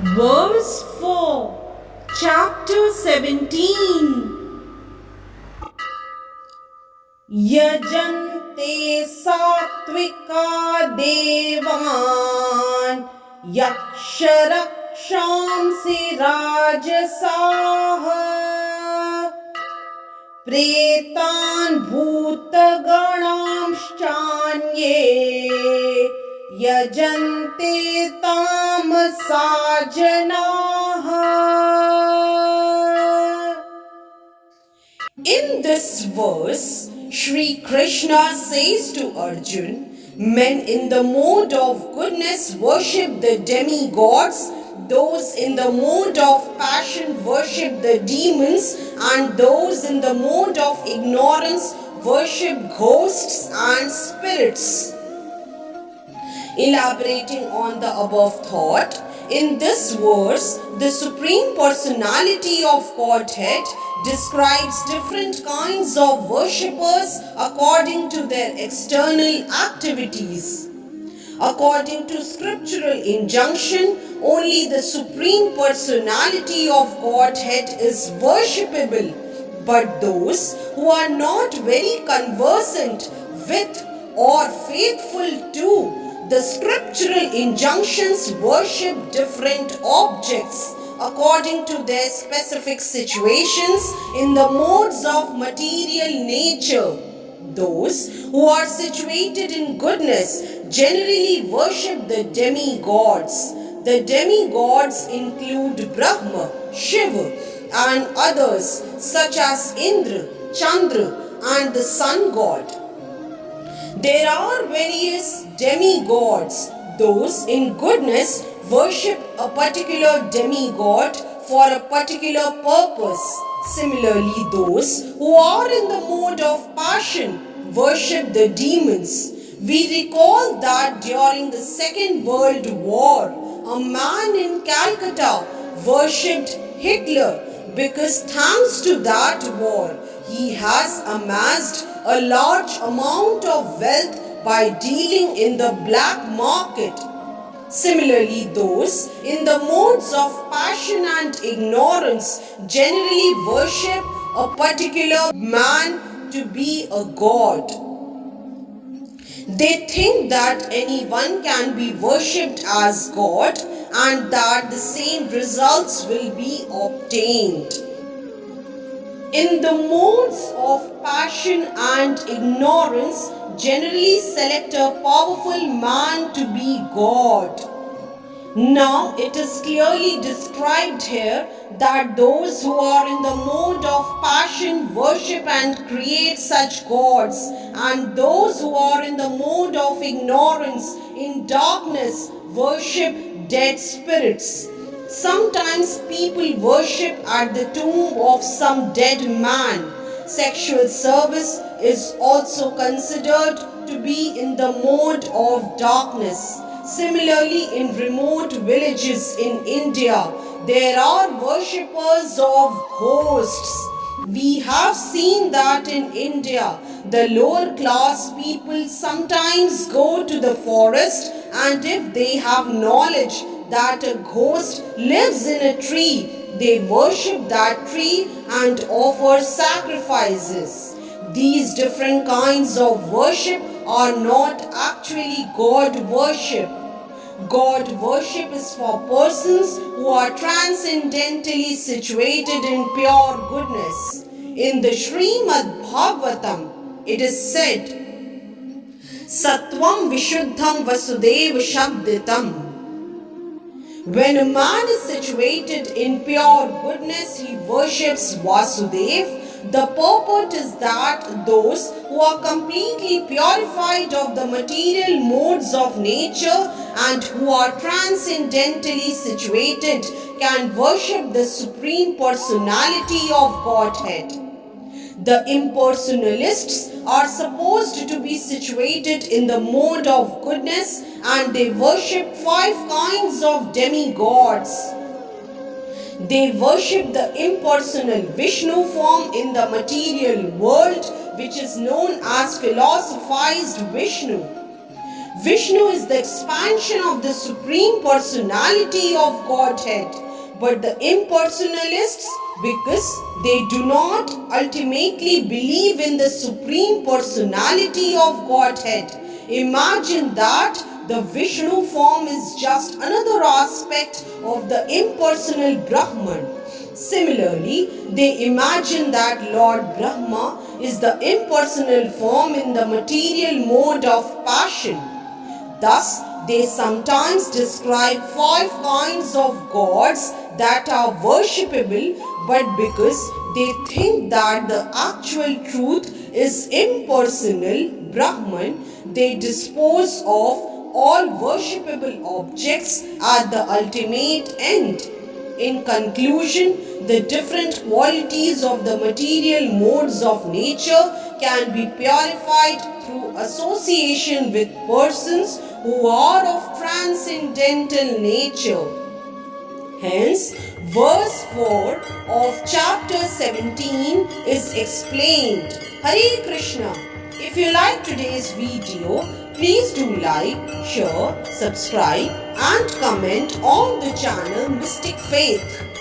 Verse 4, Chapter 17. Yajante satvika devan yaksharaksham rajasaha pretan bhutaganamshchanye yajante tamasa janaha. In this verse, Shri Krishna says to Arjun, men in the mode of goodness worship the demigods, those in the mode of passion worship the demons, and those in the mode of ignorance worship ghosts and spirits. Elaborating on the above thought, in this verse, the Supreme Personality of Godhead describes different kinds of worshippers according to their external activities. According to scriptural injunction, only the Supreme Personality of Godhead is worshipable, but those who are not very conversant with or faithful to the scriptural injunctions worship different objects according to their specific situations in the modes of material nature. Those who are situated in goodness generally worship the demigods. The demigods include Brahma, Shiva, and others such as Indra, Chandra, and the sun god. There are various demigods. Those in goodness worship a particular demigod for a particular purpose. Similarly, those who are in the mode of passion worship the demons. We recall that during the Second World War, a man in Calcutta worshipped Hitler because thanks to that war, he has amassed a large amount of wealth by dealing in the black market. Similarly, those in the modes of passion and ignorance generally worship a particular man to be a god. They think that anyone can be worshipped as God and that the same results will be obtained. In the modes of passion and ignorance, generally select a powerful man to be God. Now it is clearly described here that those who are in the mode of passion worship and create such gods, and those who are in the mode of ignorance in darkness worship dead spirits. Sometimes people worship at the tomb of some dead man. Sexual service is also considered to be in the mode of darkness. Similarly, in remote villages in India, there are worshippers of ghosts. We have seen that in India, the lower class people sometimes go to the forest, and if they have knowledge that a ghost lives in a tree, they worship that tree and offer sacrifices. These different kinds of worship are not actually God worship. God worship is for persons who are transcendentally situated in pure goodness. In the Srimad Bhagavatam, it is said, Sattvam Vishuddham Vasudeva Shabditam. When a man is situated in pure goodness, he worships Vasudev. The purport is that those who are completely purified of the material modes of nature and who are transcendentally situated can worship the Supreme Personality of Godhead. The impersonalists are supposed to be situated in the mode of goodness, and they worship 5 kinds of demigods. They worship the impersonal Vishnu form in the material world, which is known as philosophized Vishnu. Vishnu is the expansion of the Supreme Personality of Godhead. But the impersonalists, because they do not ultimately believe in the Supreme Personality of Godhead, imagine that the Vishnu form is just another aspect of the impersonal Brahman. Similarly, they imagine that Lord Brahma is the impersonal form in the material mode of passion. Thus, they sometimes describe 5 kinds of gods that are worshipable, but because they think that the actual truth is impersonal Brahman, they dispose of all worshipable objects at the ultimate end. In conclusion, the different qualities of the material modes of nature can be purified through association with persons who are of transcendental nature. Hence, verse 4 of chapter 17 is explained. Hare Krishna. If you like today's video, please do like, share, subscribe and comment on the channel Mystic Faith.